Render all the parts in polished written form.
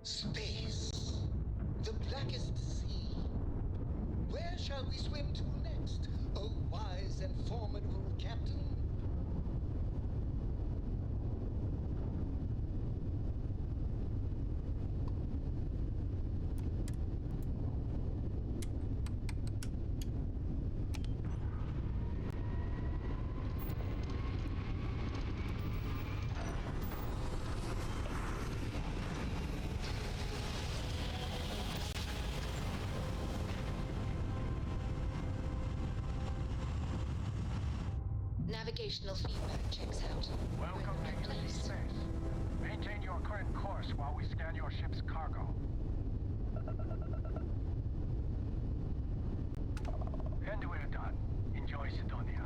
Space. The blackest sea. Where shall we swim to next, O wise and formidable captain? Navigational feedback checks out. Welcome to UC Place. Space. Maintain your current course while we scan your ship's cargo. And we're done. Enjoy Sidonia.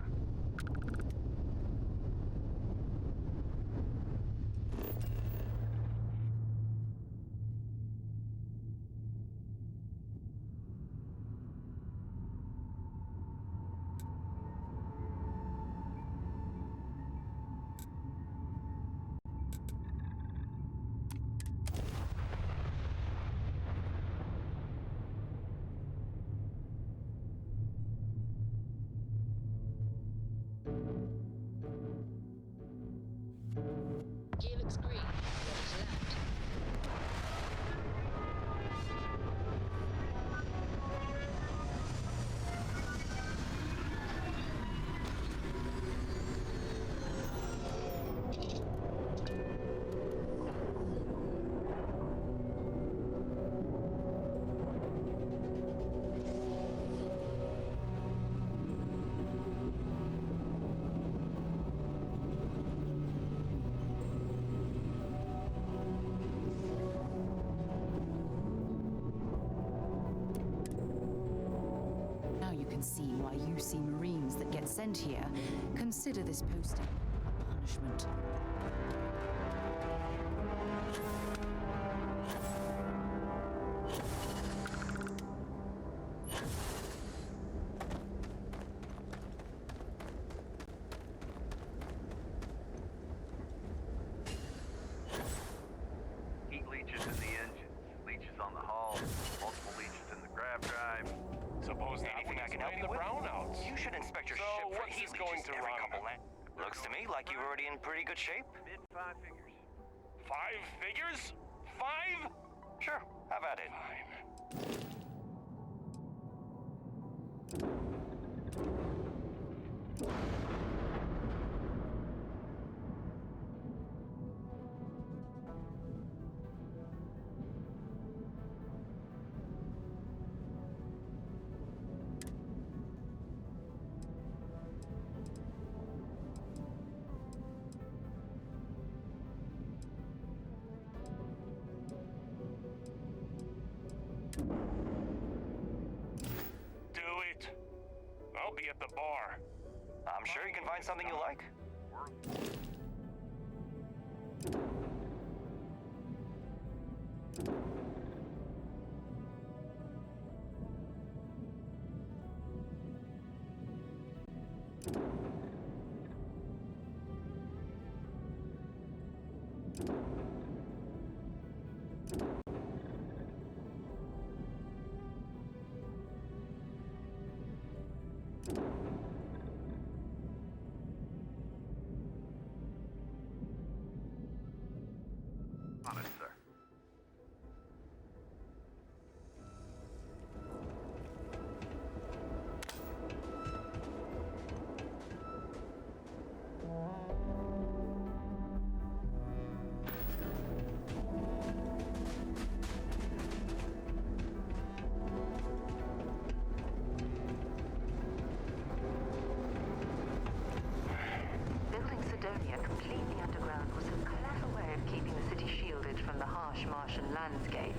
Gear looks green. Ready to land. Now you can see why UC Marines that get sent here consider this posting a punishment. Heat leeches in the engines, leeches on the hull, multiple leeches in the grav drive. Suppose anything I can help you with? Brownouts. You should inspect your So ship for what's heat this going leeches to every run? couple Looks to me like you're already in pretty good shape. Mid five figures. 5 figures? 5? Sure, have at it. Fine. Do it. I'll be at the bar. I'm sure you can find something you like. On it, sir. Building Sidonia completely underground was a clever way of keeping the city shielded from the harsh Martian landscape.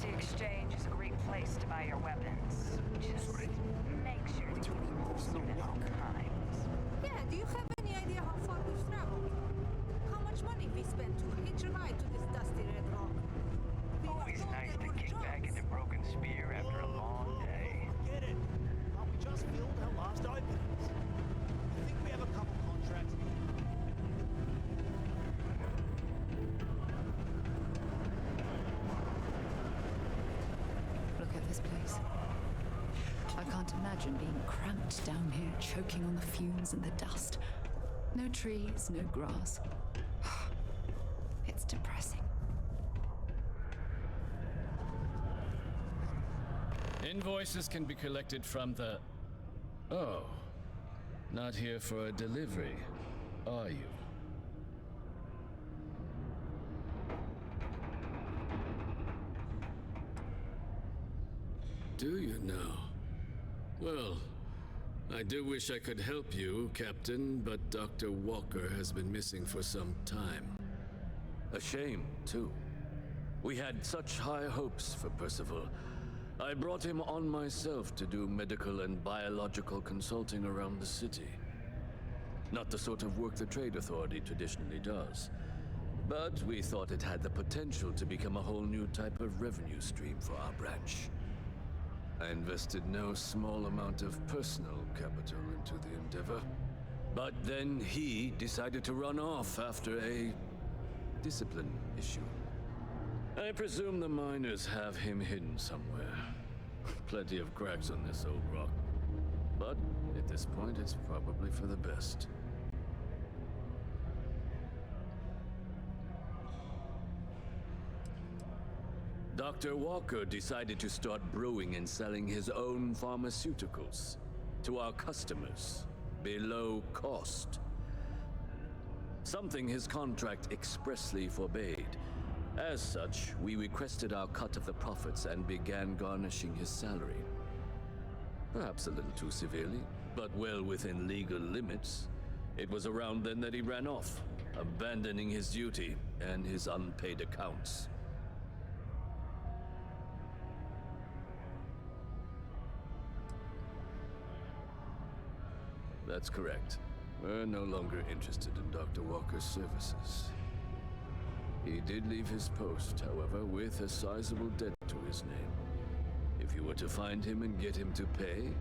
The exchange is a great place to buy your weapons. Just make sure to keep holsters of all kinds. Yeah, do you have any idea how imagine being cramped down here, choking on the fumes and the dust. No trees, no grass. It's depressing. Invoices can be collected from the... Oh. Not here for a delivery, are you? Do you now? Well, I do wish I could help you, Captain, but Dr. Walker has been missing for some time. A shame, too. We had such high hopes for Percival. I brought him on myself to do medical and biological consulting around the city. Not the sort of work the Trade Authority traditionally does. But we thought it had the potential to become a whole new type of revenue stream for our branch. I invested no small amount of personal capital into the endeavor. But then he decided to run off after a discipline issue. I presume the miners have him hidden somewhere. Plenty of cracks on this old rock. But at this point, it's probably for the best. Dr. Walker decided to start brewing and selling his own pharmaceuticals to our customers below cost. Something his contract expressly forbade. As such, we requested our cut of the profits and began garnishing his salary. Perhaps a little too severely, but well within legal limits. It was around then that he ran off, abandoning his duty and his unpaid accounts. That's correct. We're no longer interested in Dr. Walker's services. He did leave his post, however, with a sizable debt to his name. If you were to find him and get him to pay,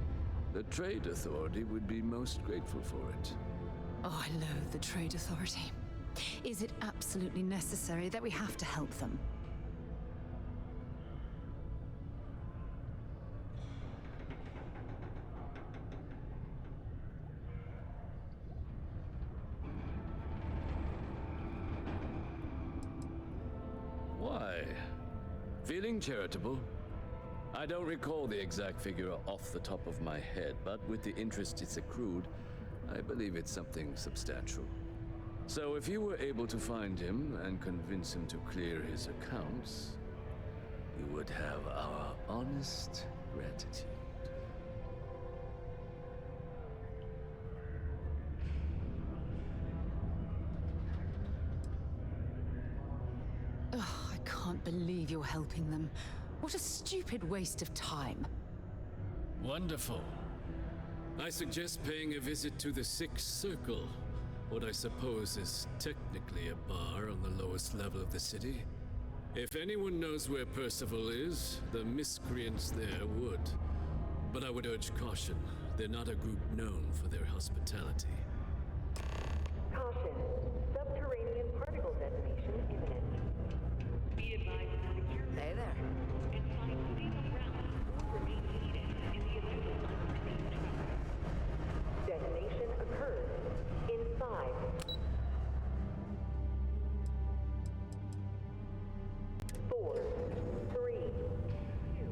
the Trade Authority would be most grateful for it. Oh, I loathe the Trade Authority. Is it absolutely necessary that we have to help them? Why? Feeling charitable? I don't recall the exact figure off the top of my head, but with the interest it's accrued, I believe it's something substantial. So if you were able to find him and convince him to clear his accounts, you would have our honest gratitude. Ugh, I can't believe you're helping them. What a stupid waste of time. Wonderful. I suggest paying a visit to the Sixth Circle, what I suppose is technically a bar on the lowest level of the city. If anyone knows where Percival is, the miscreants there would. But I would urge caution. They're not a group known for their hospitality. Caution. Subterranean particle detonation imminent. Be advised to secure. Hey there. And find safe routes or remain heated in the event of unforeseen trouble. Detonation occurs in 5, 4, 3, 2.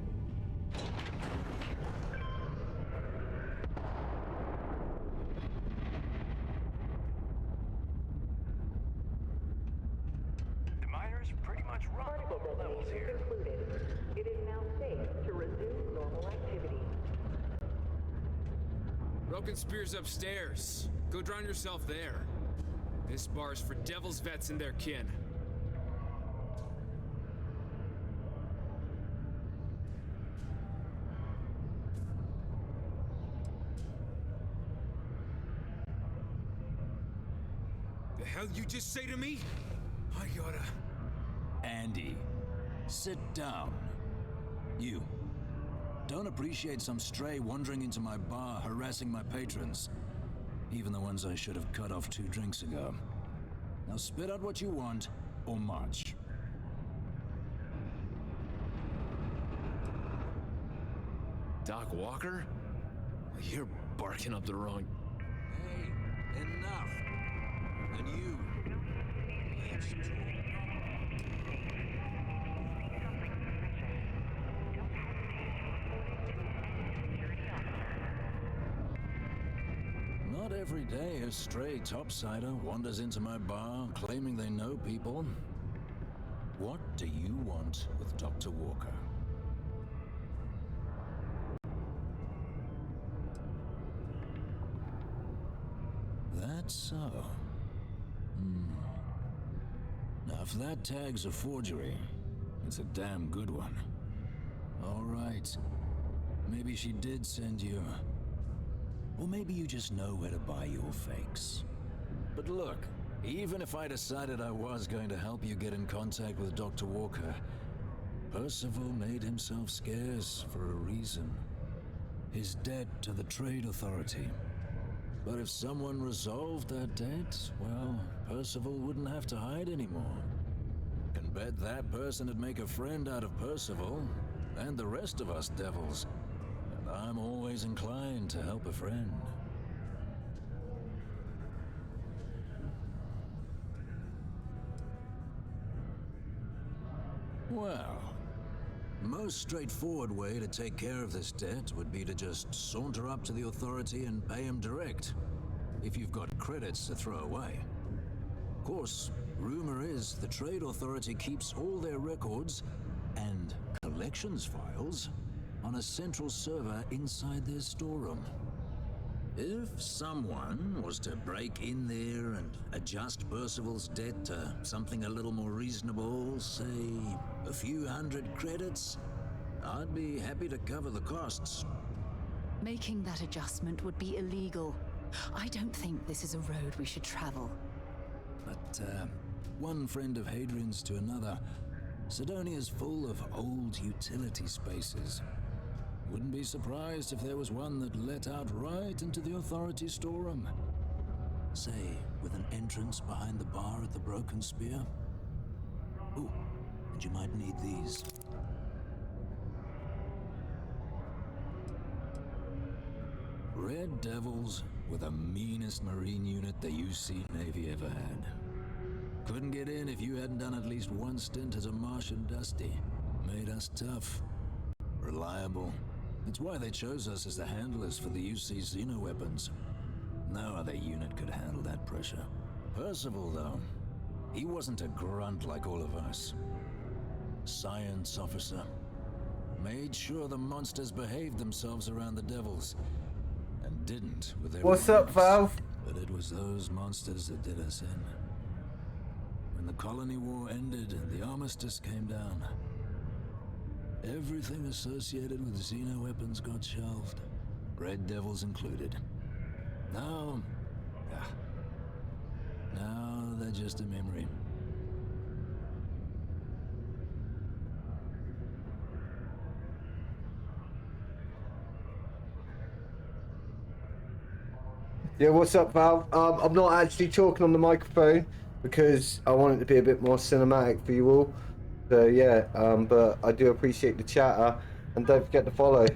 The miners pretty much run Particle the lower levels detonation here. concluded. It is now safe to resume normal activity. Broken Spear's upstairs. Go drown yourself there. This bar's for Devil's vets and their kin. The hell you just say to me? I gotta... Andy, sit down. You. Don't appreciate some stray wandering into my bar, harassing my patrons. Even the ones I should have cut off 2 drinks ago. Now spit out what you want, or march. Doc Walker? You're barking up the wrong... Hey, enough! And you, let's talk. Not every day a stray topsider wanders into my bar claiming they know people. What do you want with Dr. Walker? That's so. Now, if that tag's a forgery, it's a damn good one. All right. Maybe she did send you. Or maybe you just know where to buy your fakes. But look, even if I decided I was going to help you get in contact with Dr. Walker, Percival made himself scarce for a reason. His debt to the Trade Authority. But if someone resolved that debt, well, Percival wouldn't have to hide anymore. Can bet that person would make a friend out of Percival, and the rest of us devils. And I'm always inclined to help a friend. Well, most straightforward way to take care of this debt would be to just saunter up to the authority and pay him direct, if you've got credits to throw away. Of course, rumor is the Trade Authority keeps all their records and collections files on a central server inside their storeroom. If someone was to break in there and adjust Percival's debt to something a little more reasonable, say a few hundred credits, I'd be happy to cover the costs. Making that adjustment would be illegal. I don't think this is a road we should travel. But, one friend of Hadrian's to another, Sidonia's full of old utility spaces. Wouldn't be surprised if there was one that let out right into the authority storeroom. Say, with an entrance behind the bar at the Broken Spear. Ooh, and you might need these. Red Devils were the meanest Marine unit the UC Navy ever had. Couldn't get in if you hadn't done at least one stint as a Martian Dusty. Made us tough, reliable. It's why they chose us as the handlers for the UC Xeno-weapons. No other unit could handle that pressure. Percival, though, he wasn't a grunt like all of us. Science officer. Made sure the monsters behaved themselves around the Devils. And didn't with everyone What's up, else. Valve? But it was those monsters that did us in. When the colony war ended and the armistice came down, everything associated with Xeno-weapons got shelved. Red Devils included. Now they're just a memory. Yeah, what's up, Val? I'm not actually talking on the microphone because I want it to be a bit more cinematic for you all. So yeah, but I do appreciate the chatter, and don't forget to follow.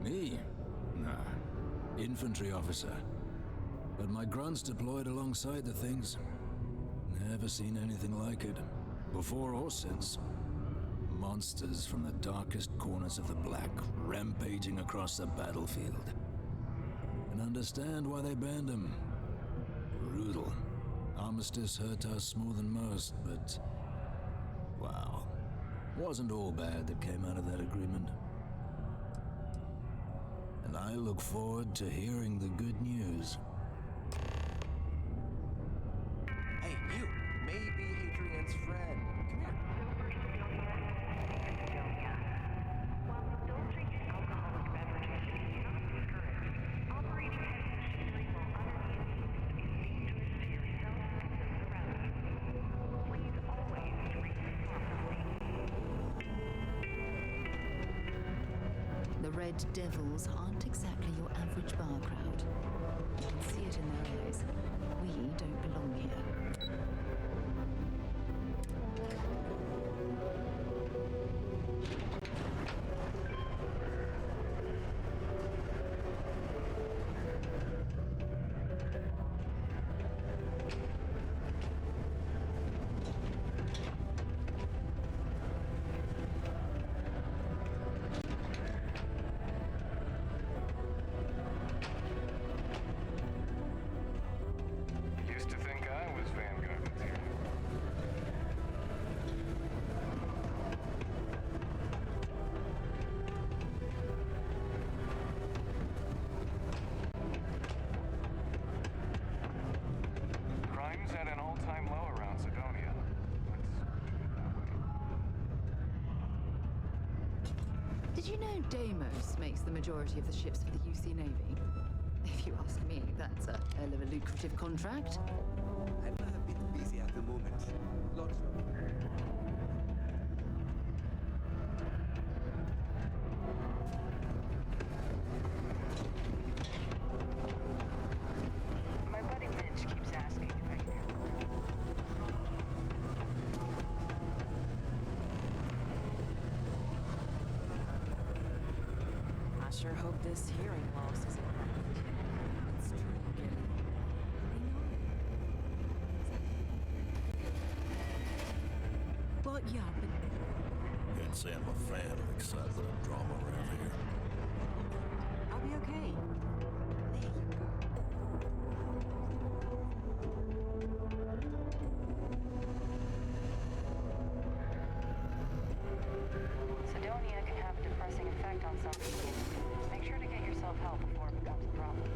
Me? Nah. Infantry officer. But my grunt's deployed alongside the things. Never seen anything like it. Before or since. Monsters from the darkest corners of the Black, rampaging across the battlefield. Can understand why they banned them. Brutal. Armistice hurt us more than most, but... wow. Wasn't all bad that came out of that agreement. And I look forward to hearing the good news. red devils aren't exactly your average bar crowd. You can see it in their eyes. We don't belong here. Used to think I was Vanguard material. Crime's at an all-time low around Sidonia. Let's keep it that way. Did you know Deimos makes the majority of the ships for the UC Navy? If you ask me, that's a hell of a lucrative contract. I'm a bit busy at the moment. Lots of... My buddy Mitch keeps asking if I can help. I sure hope this hearing loss isn't permanent. It's triggering. But yeah, but Can't say I'm a fan of excitement and drama around here. I'll be okay. There you go. Sidonia can have a depressing effect on some people. Make sure to get yourself help before it becomes a problem.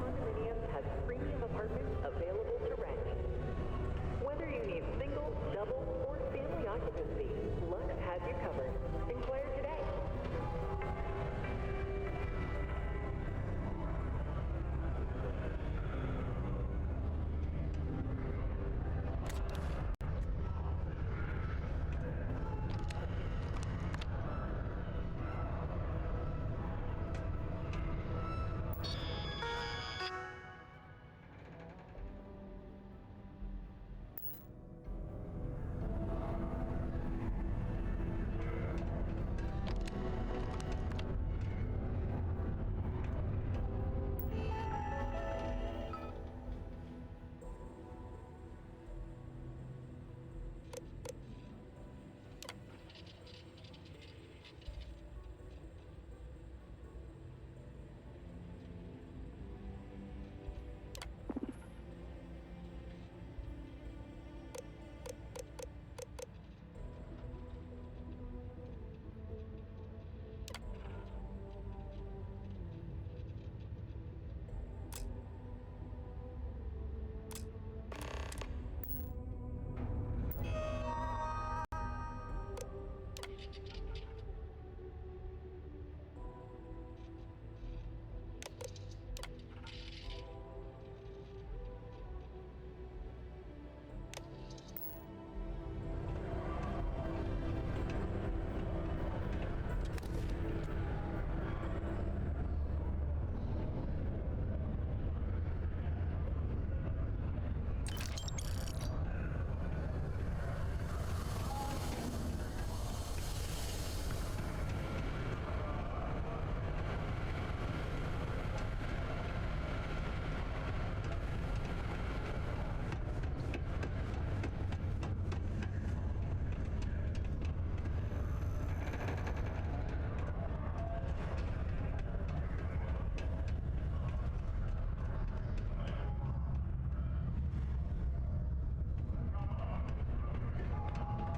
Condominium has premium apartments available to rent. Whether you need single, double, or family occupancy, Lux has you covered. Inquire today.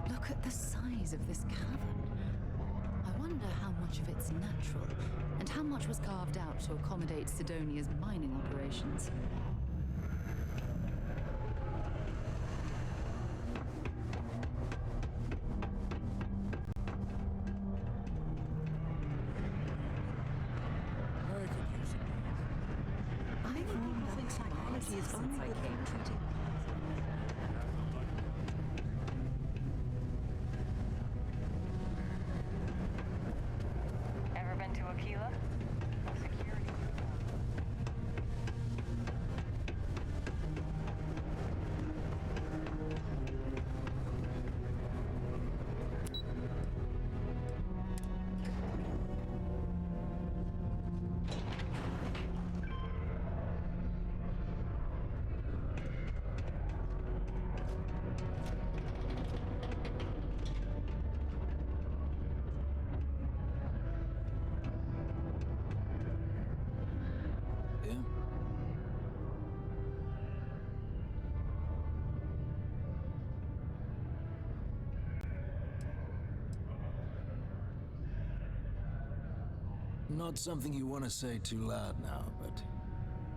Look at the size of this cavern. I wonder how much of it's natural, and how much was carved out to accommodate Sidonia's mining operations. I think people think psychology is only good for treating. Ever been to Aquila? Security. Yeah. Not something you want to say too loud now, but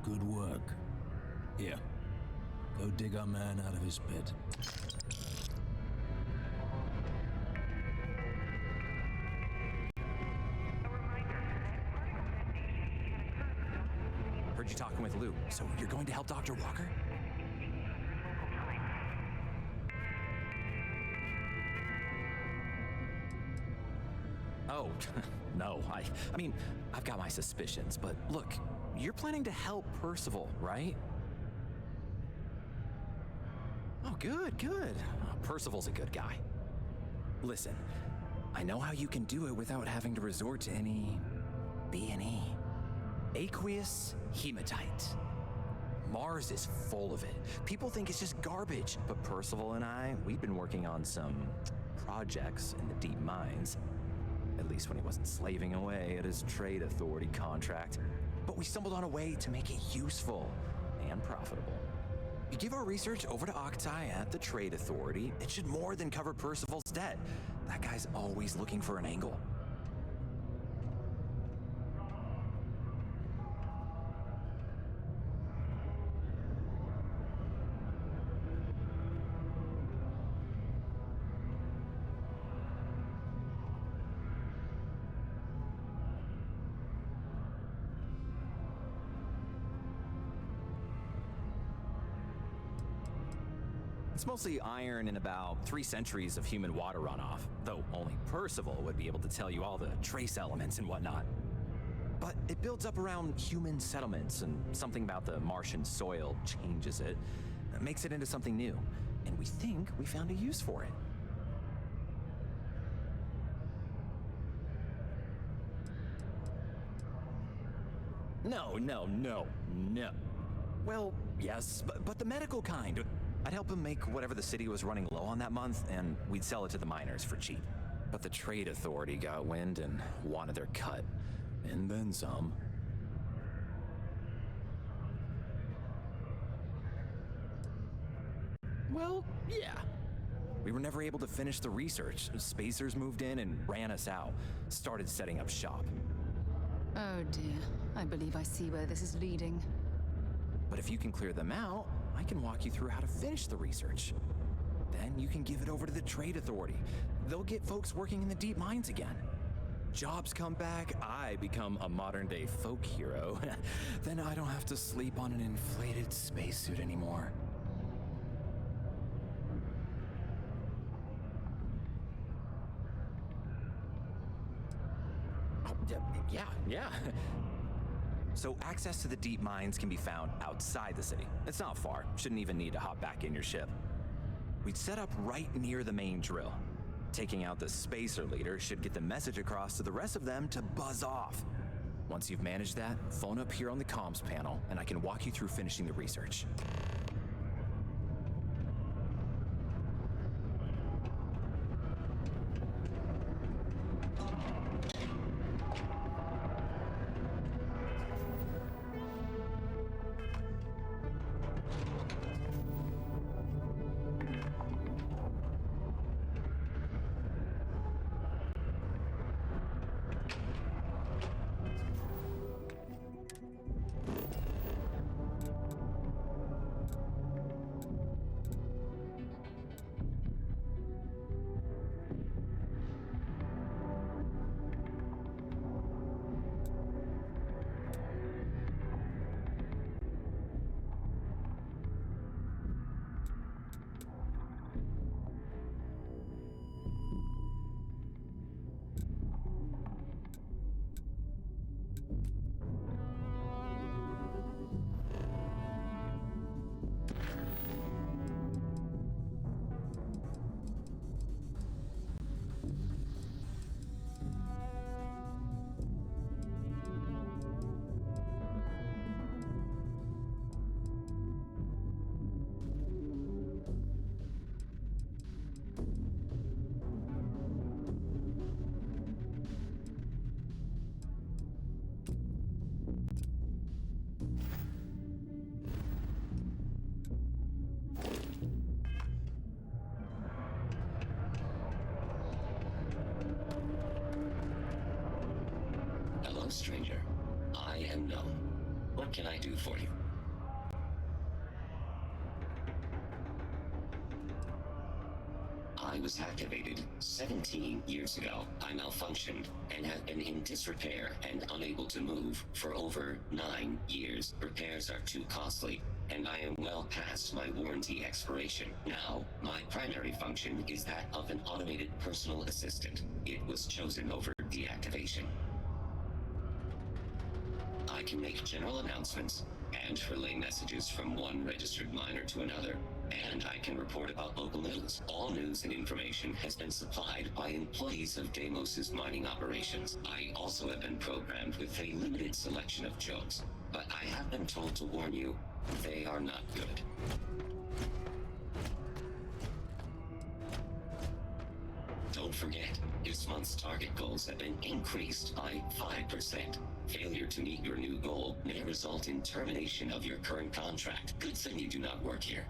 good work. Here, go dig our man out of his pit. Heard you talking with Lou, so you're going to help Dr. Walker? Oh, no, I mean, I've got my suspicions, but look, you're planning to help Percival, right? Oh, good, good. Percival's a good guy. Listen, I know how you can do it without having to resort to any B&E. Aqueous hematite. Mars is full of it. People think it's just garbage, but Percival and I, we've been working on some projects in the deep mines. At least when he wasn't slaving away at his trade authority contract. But we stumbled on a way to make it useful and profitable. You give our research over to Octai at the trade authority, it should more than cover Percival's debt. That guy's always looking for an angle. It's mostly iron and about 3 centuries of human water runoff, though only Percival would be able to tell you all the trace elements and whatnot. But it builds up around human settlements, and something about the Martian soil changes it, makes it into something new, and we think we found a use for it. No. Well, yes, but the medical kind. I'd help him make whatever the city was running low on that month, and we'd sell it to the miners for cheap. But the trade authority got wind and wanted their cut. And then some. Well, yeah. We were never able to finish the research. Spacers moved in and ran us out. Started setting up shop. Oh dear. I believe I see where this is leading. But if you can clear them out, I can walk you through how to finish the research. Then you can give it over to the trade authority. They'll get folks working in the deep mines again. Jobs come back, I become a modern-day folk hero. Then I don't have to sleep on an inflated spacesuit anymore. Oh, yeah. So access to the deep mines can be found outside the city. It's not far, shouldn't even need to hop back in your ship. We'd set up right near the main drill. Taking out the spacer leader should get the message across to the rest of them to buzz off. Once you've managed that, phone up here on the comms panel, and I can walk you through finishing the research. Hello, stranger. I am known. What can I do for you? I was activated 17 years ago. I malfunctioned and have been in disrepair and unable to move for over 9 years. Repairs are too costly, and I am well past my warranty expiration. Now, my primary function is that of an automated personal assistant. It was chosen over deactivation. I can make general announcements and relay messages from one registered miner to another, and I can report about local news. All news and information has been supplied by employees of Deimos's mining operations. I also have been programmed with a limited selection of jokes, but I have been told to warn you, They are not good. Don't forget, this month's target goals have been increased by 5%. Failure to meet your new goal may result in termination of your current contract. Good thing you do not work here.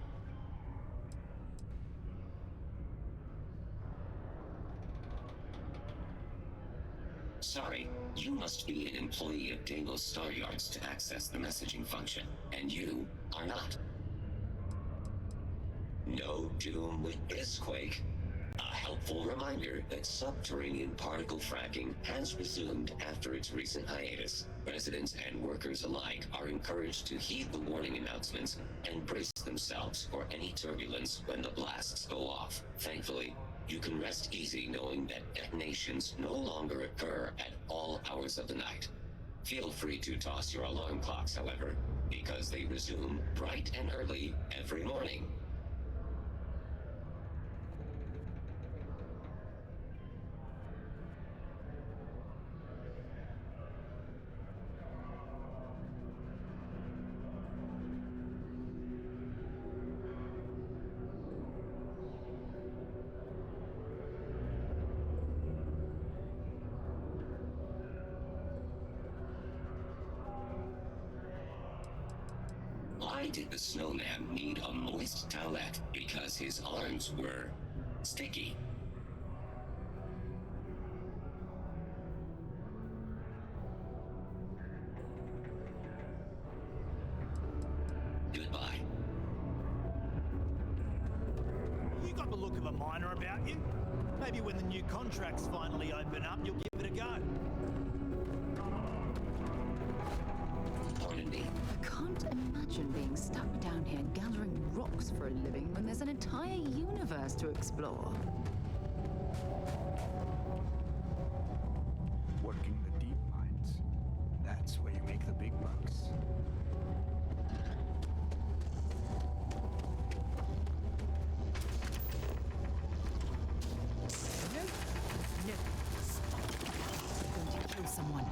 Sorry, you must be an employee of Deimos Star Yards to access the messaging function, and you are not. No doom with this quake. A helpful reminder that subterranean particle fracking has resumed after its recent hiatus. Residents and workers alike are encouraged to heed the warning announcements and brace themselves for any turbulence when the blasts go off. Thankfully, you can rest easy knowing that detonations no longer occur at all hours of the night. Feel free to toss your alarm clocks, however, because they resume bright and early every morning. Why did the snowman need a moist towelette? Because his arms were sticky. Goodbye. You got the look of a miner about you. Maybe when the new contracts finally open up, you'll give it a go. Pardon me. I can't imagine being stuck down here gathering rocks for a living when there's an entire universe to explore. Working the deep mines. That's where you make the big bucks. No. Stop. I'm going to kill someone.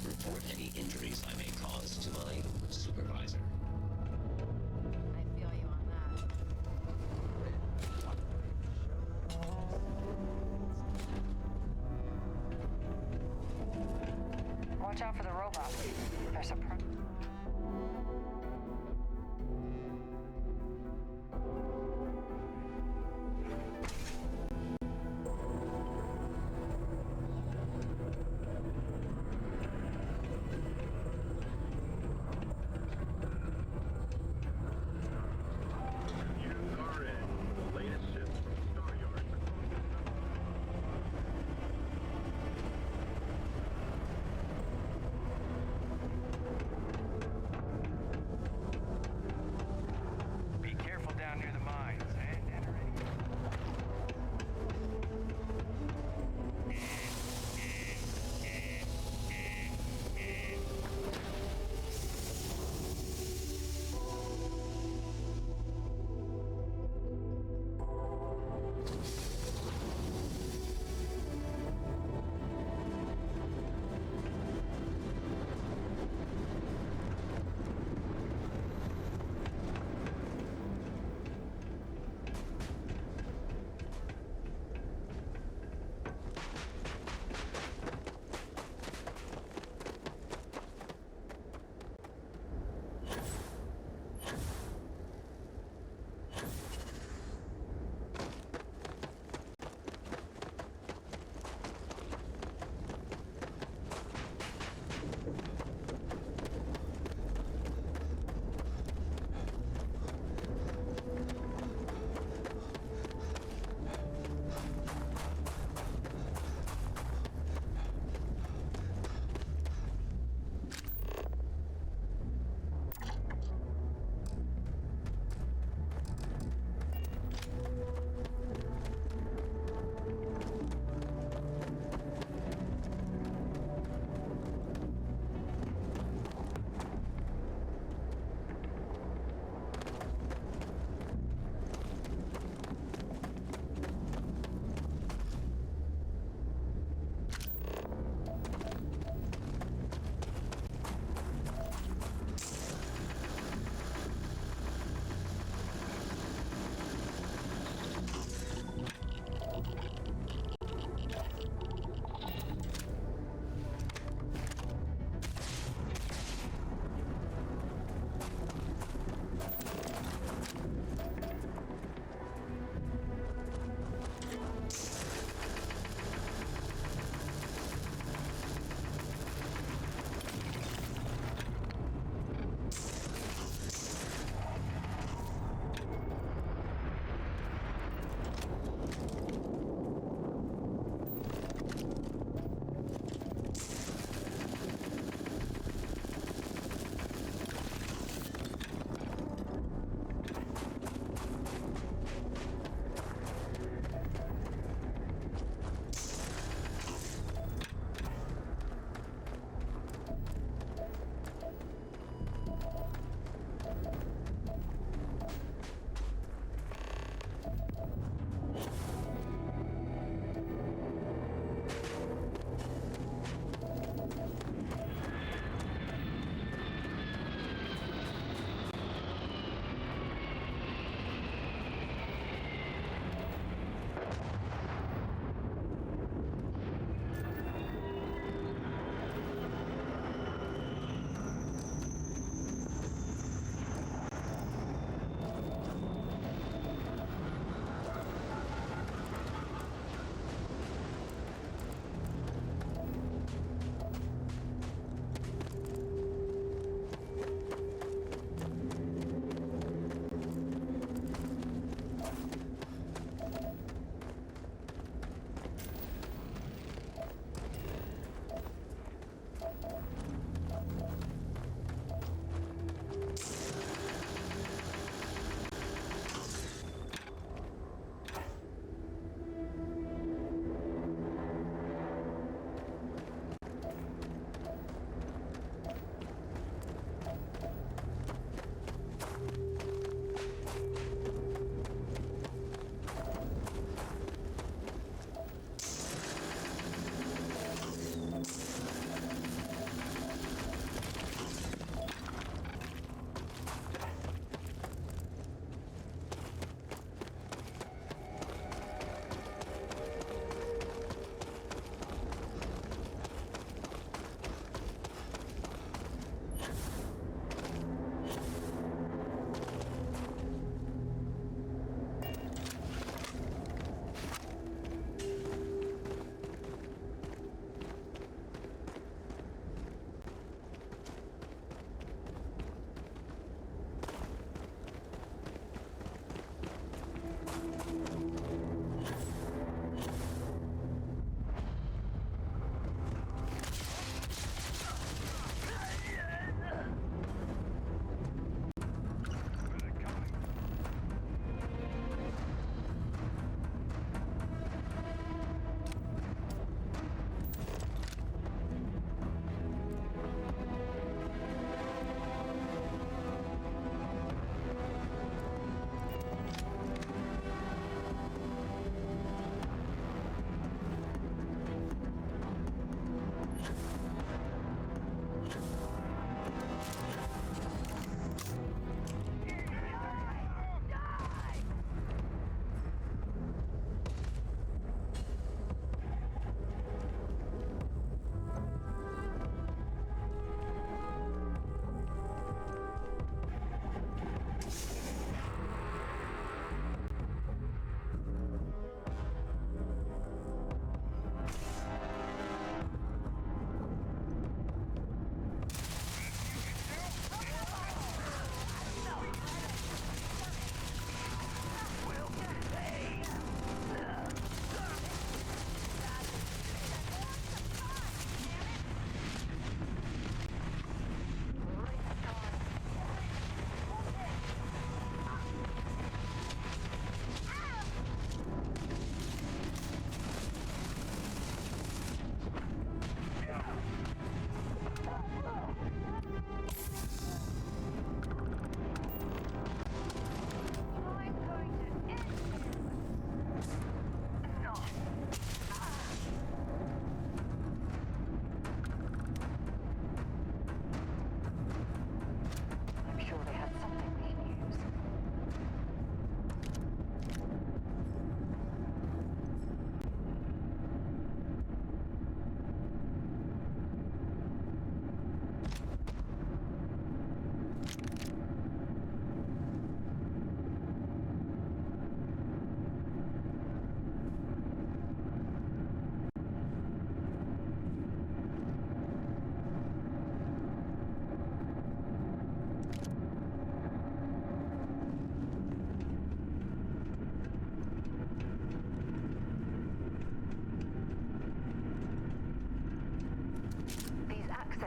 Report any injuries I may cause to my supervisor. I feel you on that. Watch out for the robots. They're surprised.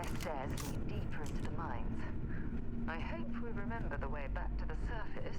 less stairs lead deeper into the mines. I hope we remember the way back to the surface.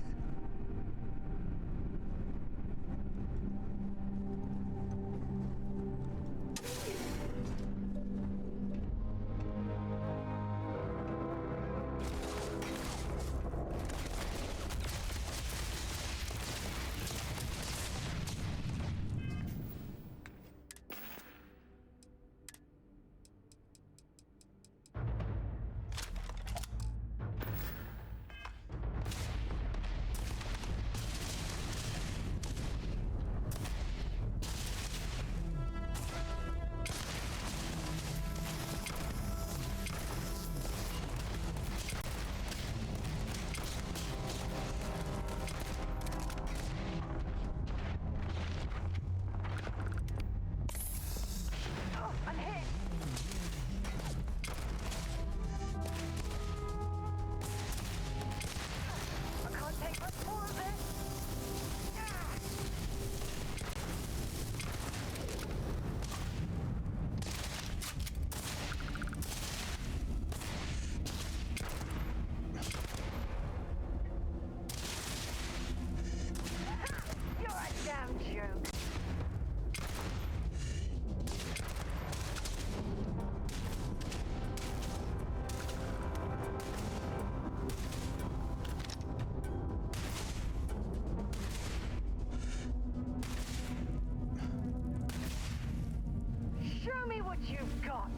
Show me what you've got.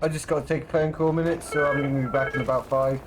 I just got to take a phone call a minute, so I'm going to be back in about 5.